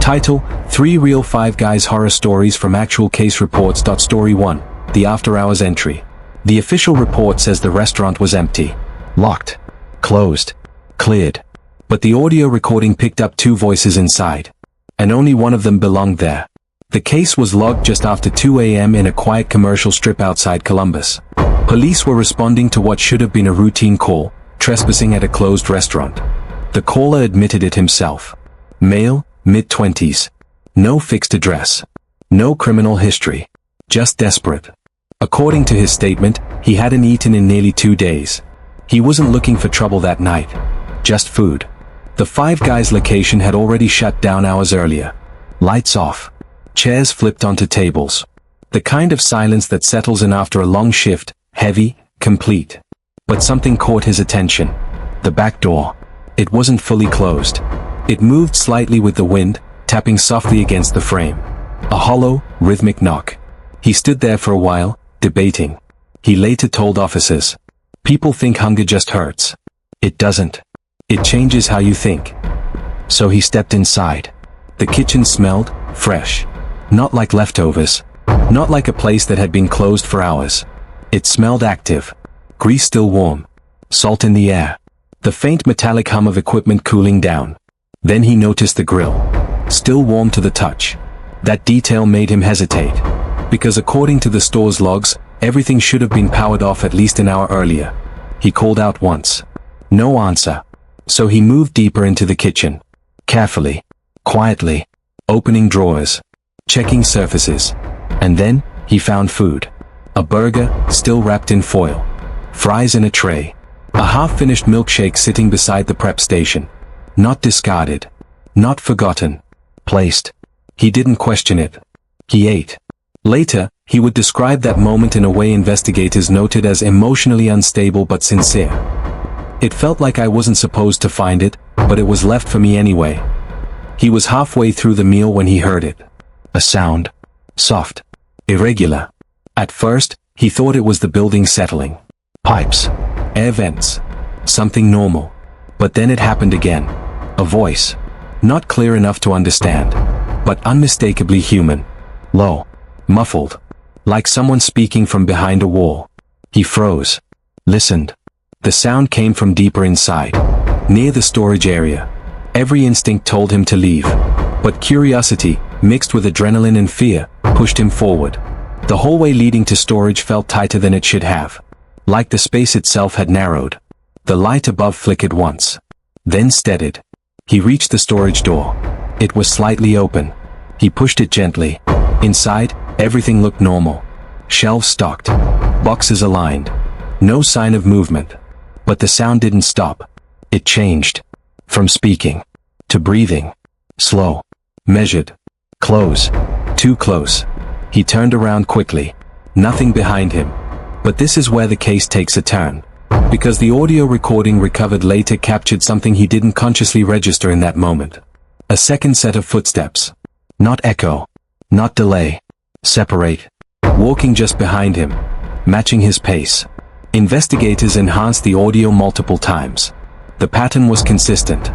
Title: 3 Real 5 Guys Horror Stories from Actual Case Reports. Story 1. The After Hours Entry. The official report says the restaurant was empty. Locked. Closed. Cleared. But the audio recording picked up 2 voices inside. And only one of them belonged there. The case was logged just after 2 a.m. in a quiet commercial strip outside Columbus. Police were responding to what should have been a routine call: trespassing at a closed restaurant. The caller admitted it himself. Male, mid-20s. No fixed address. No criminal history. Just desperate. According to his statement, he hadn't eaten in nearly 2 days. He wasn't looking for trouble that night. Just food. The Five Guys location had already shut down hours earlier. Lights off. Chairs flipped onto tables. The kind of silence that settles in after a long shift, heavy, complete. But something caught his attention. The back door. It wasn't fully closed. It moved slightly with the wind, tapping softly against the frame. A hollow, rhythmic knock. He stood there for a while, debating. He later told officers, "People think hunger just hurts. It doesn't. It changes how you think." So he stepped inside. The kitchen smelled fresh. Not like leftovers. Not like a place that had been closed for hours. It smelled active. Grease still warm. Salt in the air. The faint metallic hum of equipment cooling down. Then he noticed the grill. Still warm to the touch. That detail made him hesitate. Because according to the store's logs, everything should have been powered off at least an hour earlier. He called out once. No answer. So he moved deeper into the kitchen. Carefully. Quietly. Opening drawers. Checking surfaces. And then, he found food. A burger, still wrapped in foil. Fries in a tray. A half-finished milkshake sitting beside the prep station. Not discarded. Not forgotten. Placed. He didn't question it. He ate. Later, he would describe that moment in a way investigators noted as emotionally unstable but sincere. It felt like I wasn't supposed to find it, but it was left for me anyway. He was halfway through the meal when he heard it. A sound. Soft. Irregular. At first, he thought it was the building settling. Pipes. Air vents. Something normal. But then it happened again. A voice. Not clear enough to understand. But unmistakably human. Low. Muffled. Like someone speaking from behind a wall. He froze. Listened. The sound came from deeper inside. Near the storage area. Every instinct told him to leave. But curiosity, mixed with adrenaline and fear, pushed him forward. The hallway leading to storage felt tighter than it should have. Like the space itself had narrowed. The light above flickered once. Then steadied. He reached the storage door. It was slightly open. He pushed it gently. Inside, everything looked normal. Shelves stocked. Boxes aligned. No sign of movement. But the sound didn't stop. It changed. From speaking. To breathing. Slow. Measured. Close. Too close. He turned around quickly. Nothing behind him. But this is where the case takes a turn. Because the audio recording recovered later captured something he didn't consciously register in that moment. A second set of footsteps. Not echo. Not delay. Separate. Walking just behind him. Matching his pace. Investigators enhanced the audio multiple times. The pattern was consistent.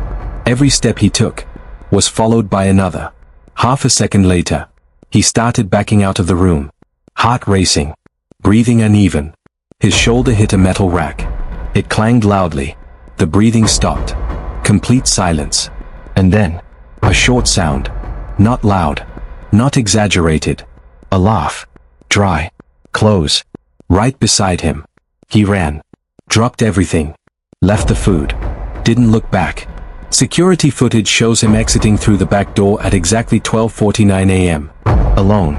Every step he took was followed by another. Half a second later, he started backing out of the room. Heart racing. Breathing uneven. His shoulder hit a metal rack. It clanged loudly. The breathing stopped. Complete silence. And then, a short sound. Not loud. Not exaggerated. A laugh. Dry. Close. Right beside him. He ran. Dropped everything. Left the food. Didn't look back. Security footage shows him exiting through the back door at exactly 12:49 a.m. Alone.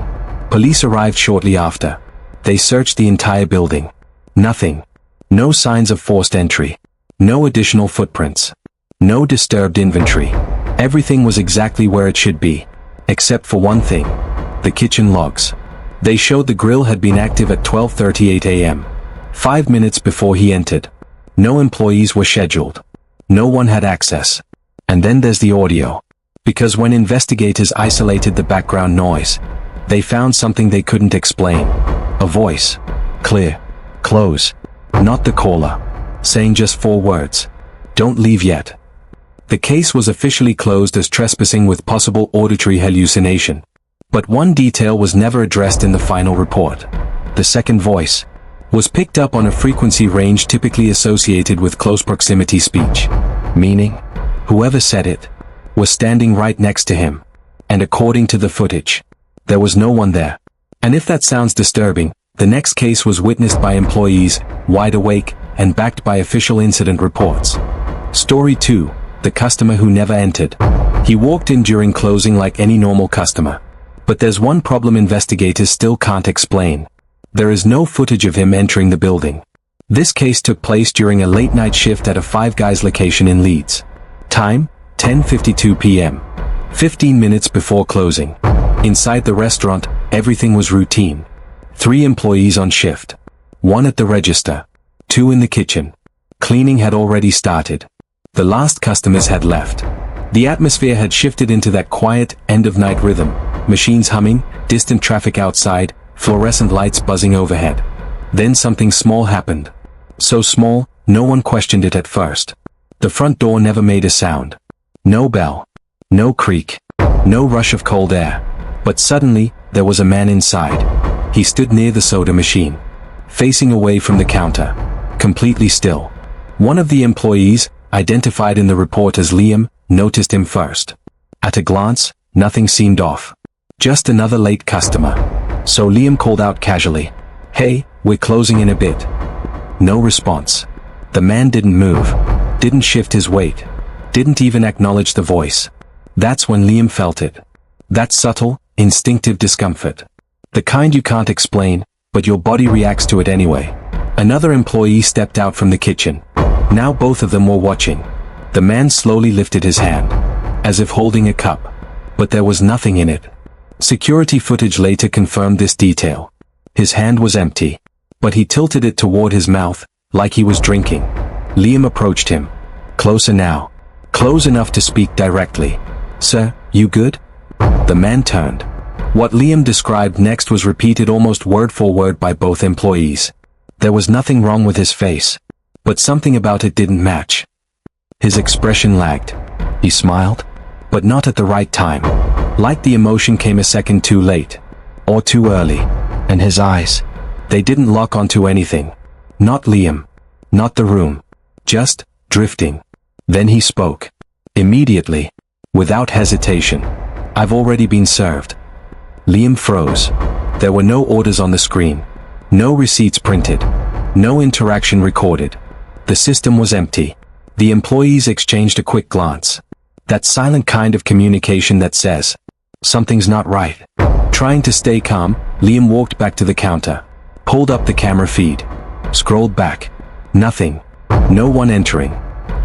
Police arrived shortly after. They searched the entire building. Nothing. No signs of forced entry. No additional footprints. No disturbed inventory. Everything was exactly where it should be. Except for one thing. The kitchen logs. They showed the grill had been active at 12:38 a.m. 5 minutes before he entered. No employees were scheduled. No one had access. And then there's the audio. Because when investigators isolated the background noise, they found something they couldn't explain. A voice. Clear. Close. Not the caller. Saying just 4 words. Don't leave yet. The case was officially closed as trespassing with possible auditory hallucination. But one detail was never addressed in the final report. The second voice was picked up on a frequency range typically associated with close proximity speech. Meaning, whoever said it was standing right next to him. And according to the footage, there was no one there. And if that sounds disturbing, the next case was witnessed by employees, wide awake, and backed by official incident reports. Story 2. The customer who never entered. He walked in during closing like any normal customer. But there's one problem investigators still can't explain. There is no footage of him entering the building. This case took place during a late-night shift at a Five Guys location in Leeds. Time, 10:52 p.m. 15 minutes before closing. Inside the restaurant, everything was routine. 3 employees on shift. 1 at the register. 2 in the kitchen. Cleaning had already started. The last customers had left. The atmosphere had shifted into that quiet, end-of-night rhythm. Machines humming, distant traffic outside, fluorescent lights buzzing overhead. Then something small happened. So small, no one questioned it at first. The front door never made a sound. No bell. No creak. No rush of cold air. But suddenly, there was a man inside. He stood near the soda machine, facing away from the counter, completely still. One of the employees, identified in the report as Liam, noticed him first. At a glance, nothing seemed off. Just another late customer. So Liam called out casually, "Hey, we're closing in a bit." No response. The man didn't move, didn't shift his weight, didn't even acknowledge the voice. That's when Liam felt it. That subtle, instinctive discomfort. The kind you can't explain, but your body reacts to it anyway. Another employee stepped out from the kitchen. Now both of them were watching. The man slowly lifted his hand, as if holding a cup. But there was nothing in it. Security footage later confirmed this detail. His hand was empty, but he tilted it toward his mouth, like he was drinking. Liam approached him. Closer now. Close enough to speak directly. "Sir, you good?" The man turned. What Liam described next was repeated almost word for word by both employees. There was nothing wrong with his face, but something about it didn't match. His expression lagged. He smiled, but not at the right time. Like the emotion came a second too late, or too early. And his eyes, they didn't lock onto anything. Not Liam, not the room, just drifting. Then he spoke. Immediately, without hesitation. "I've already been served." Liam froze. There were no orders on the screen. No receipts printed. No interaction recorded. The system was empty. The employees exchanged a quick glance. That silent kind of communication that says, something's not right. Trying to stay calm, Liam walked back to the counter. Pulled up the camera feed. Scrolled back. Nothing. No one entering.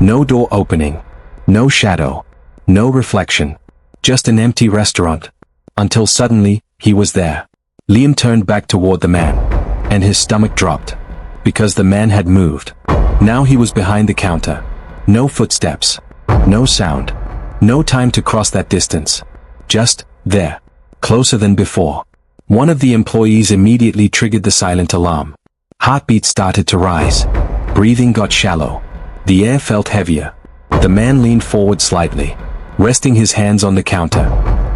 No door opening. No shadow. No reflection. Just an empty restaurant. Until suddenly, he was there. Liam turned back toward the man. And his stomach dropped. Because the man had moved. Now he was behind the counter. No footsteps. No sound. No time to cross that distance. Just there. Closer than before. One of the employees immediately triggered the silent alarm. Heartbeat started to rise. Breathing got shallow. The air felt heavier. The man leaned forward slightly, resting his hands on the counter,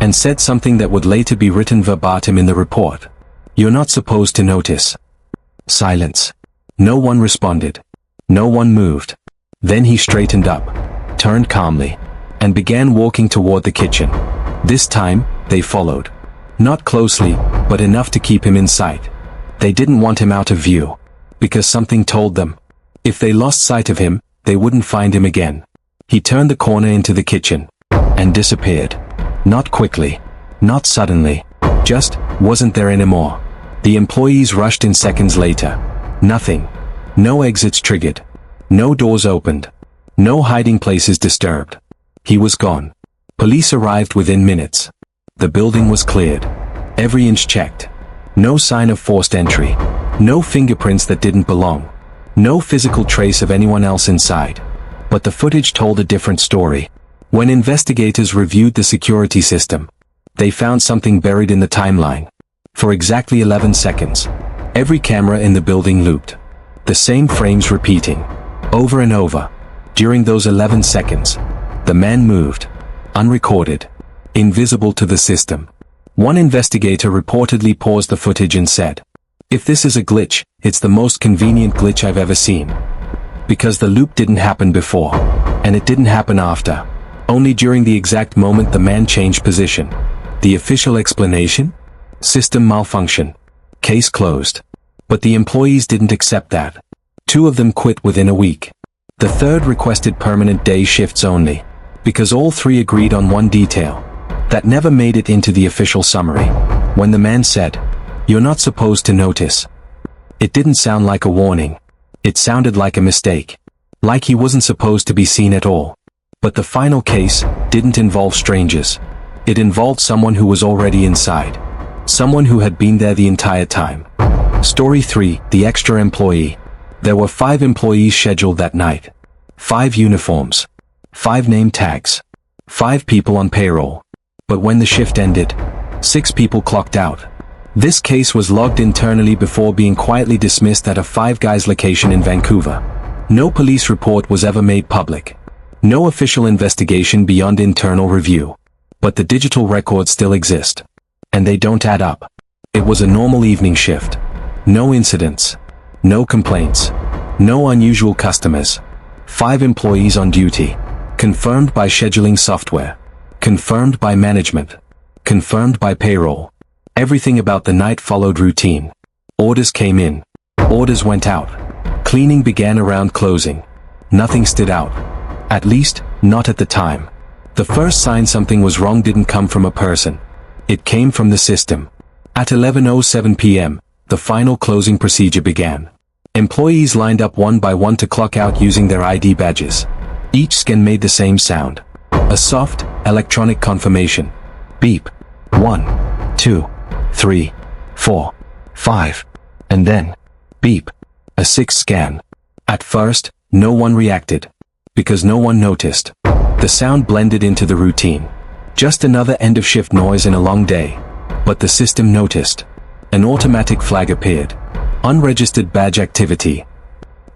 and said something that would later be written verbatim in the report. "You're not supposed to notice." Silence. No one responded. No one moved. Then he straightened up, turned calmly, and began walking toward the kitchen. This time, they followed. Not closely, but enough to keep him in sight. They didn't want him out of view, because something told them, if they lost sight of him, they wouldn't find him again. He turned the corner into the kitchen, and disappeared. Not quickly, not suddenly, just wasn't there anymore. The employees rushed in seconds later. Nothing. No exits triggered. No doors opened. No hiding places disturbed. He was gone. Police arrived within minutes. The building was cleared. Every inch checked. No sign of forced entry. No fingerprints that didn't belong. No physical trace of anyone else inside. But the footage told a different story. When investigators reviewed the security system, they found something buried in the timeline. For exactly 11 seconds, every camera in the building looped. The same frames repeating, over and over. During those 11 seconds, The man moved. Unrecorded. Invisible to the system. One investigator reportedly paused the footage and said, "If this is a glitch, it's the most convenient glitch I've ever seen. Because the loop didn't happen before. And it didn't happen after. Only during the exact moment the man changed position." The official explanation? System malfunction. Case closed. But the employees didn't accept that. 2 of them quit within a week. The third requested permanent day shifts only. Because all 3 agreed on one detail. That never made it into the official summary. When the man said, "You're not supposed to notice." It didn't sound like a warning. It sounded like a mistake. Like he wasn't supposed to be seen at all. But the final case didn't involve strangers. It involved someone who was already inside. Someone who had been there the entire time. Story 3, the extra employee. There were 5 employees scheduled that night. 5 uniforms. 5 name tags. 5 people on payroll. But when the shift ended, 6 people clocked out. This case was logged internally before being quietly dismissed at a Five Guys location in Vancouver. No police report was ever made public. No official investigation beyond internal review. But the digital records still exist. And they don't add up. It was a normal evening shift. No incidents. No complaints. No unusual customers. 5 employees on duty. Confirmed by scheduling software. Confirmed by management. Confirmed by payroll. Everything about the night followed routine. Orders came in. Orders went out. Cleaning began around closing. Nothing stood out. At least, not at the time. The first sign something was wrong didn't come from a person. It came from the system. At 11:07 p.m., the final closing procedure began. Employees lined up one by one to clock out using their ID badges. Each scan made the same sound. A soft, electronic confirmation. Beep. 1, 2, 3, 4, 5. And then, beep. A 6th scan. At first, no one reacted. Because no one noticed. The sound blended into the routine. Just another end-of-shift noise in a long day. But the system noticed. An automatic flag appeared. Unregistered badge activity.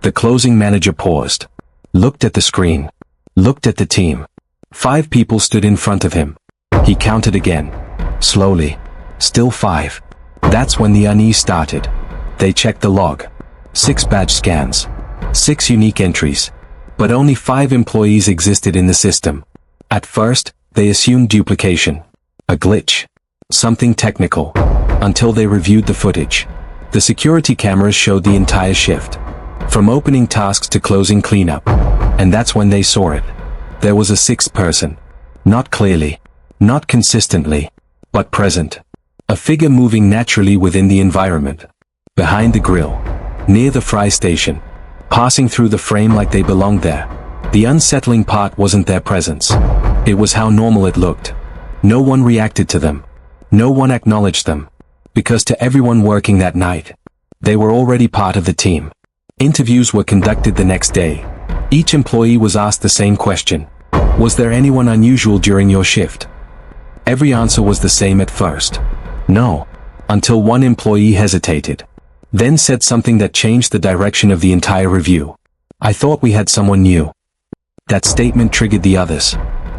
The closing manager paused. Looked at the screen. Looked at the team. 5 people stood in front of him. He counted again. Slowly. Still 5. That's when the unease started. They checked the log. 6 badge scans. 6 unique entries. But only 5 employees existed in the system. At first, they assumed duplication. A glitch. Something technical. Until they reviewed the footage. The security cameras showed the entire shift. From opening tasks to closing cleanup. And that's when they saw it. There was a 6th person. Not clearly. Not consistently. But present. A figure moving naturally within the environment. Behind the grill. Near the fry station. Passing through the frame like they belonged there. The unsettling part wasn't their presence. It was how normal it looked. No one reacted to them. No one acknowledged them. Because to everyone working that night, they were already part of the team. Interviews were conducted the next day. Each employee was asked the same question. Was there anyone unusual during your shift? Every answer was the same at first. No. Until one employee hesitated. Then said something that changed the direction of the entire review. I thought we had someone new. That statement triggered the others.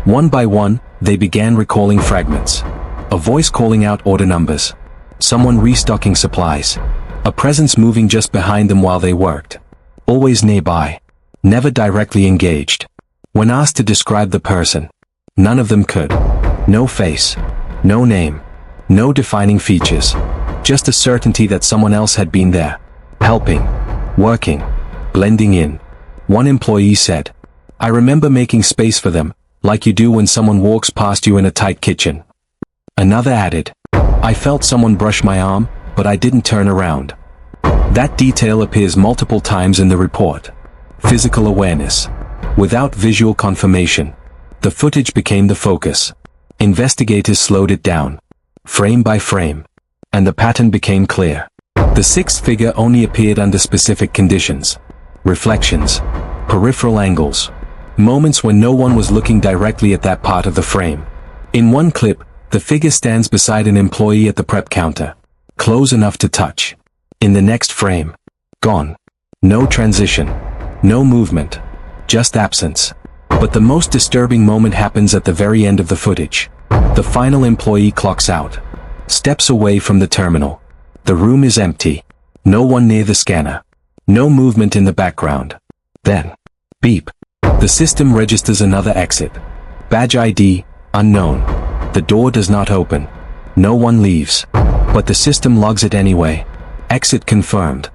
One by one, they began recalling fragments. A voice calling out order numbers. Someone restocking supplies. A presence moving just behind them while they worked. Always nearby. Never directly engaged. When asked to describe the person, none of them could. No face. No name. No defining features. Just a certainty that someone else had been there. Helping. Working. Blending in. One employee said, I remember making space for them, like you do when someone walks past you in a tight kitchen. Another added, I felt someone brush my arm, but I didn't turn around. That detail appears multiple times in the report. Physical awareness. Without visual confirmation. The footage became the focus. Investigators slowed it down. Frame by frame. And the pattern became clear. The 6th figure only appeared under specific conditions. Reflections. Peripheral angles. Moments when no one was looking directly at that part of the frame. In one clip, the figure stands beside an employee at the prep counter. Close enough to touch. In the next frame. Gone. No transition. No movement. Just absence. But the most disturbing moment happens at the very end of the footage. The final employee clocks out. Steps away from the terminal. The room is empty. No one near the scanner. No movement in the background. Then, beep. The system registers another exit. Badge ID, unknown. The door does not open. No one leaves. But the system logs it anyway. Exit confirmed.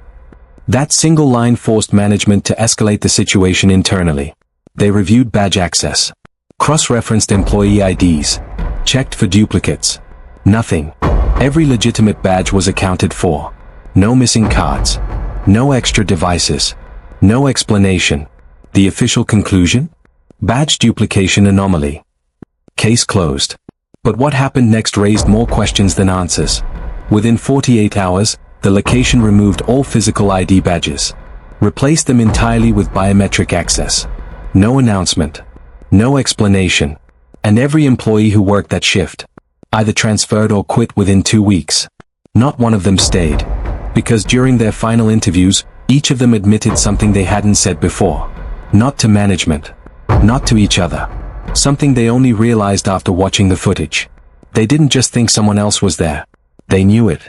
That single line forced management to escalate the situation internally. They reviewed badge access. Cross-referenced employee IDs. Checked for duplicates. Nothing. Every legitimate badge was accounted for. No missing cards. No extra devices. No explanation. The official conclusion? Badge duplication anomaly. Case closed. But what happened next raised more questions than answers. Within 48 hours, the location removed all physical ID badges. Replaced them entirely with biometric access. No announcement. No explanation. And every employee who worked that shift either transferred or quit within 2 weeks. Not one of them stayed. Because during their final interviews, each of them admitted something they hadn't said before. Not to management. Not to each other. Something they only realized after watching the footage. They didn't just think someone else was there. They knew it.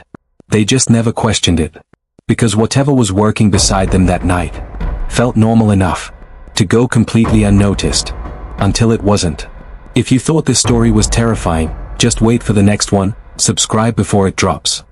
They just never questioned it. Because whatever was working beside them that night felt normal enough to go completely unnoticed. Until it wasn't. If you thought this story was terrifying, just wait for the next one. Subscribe before it drops.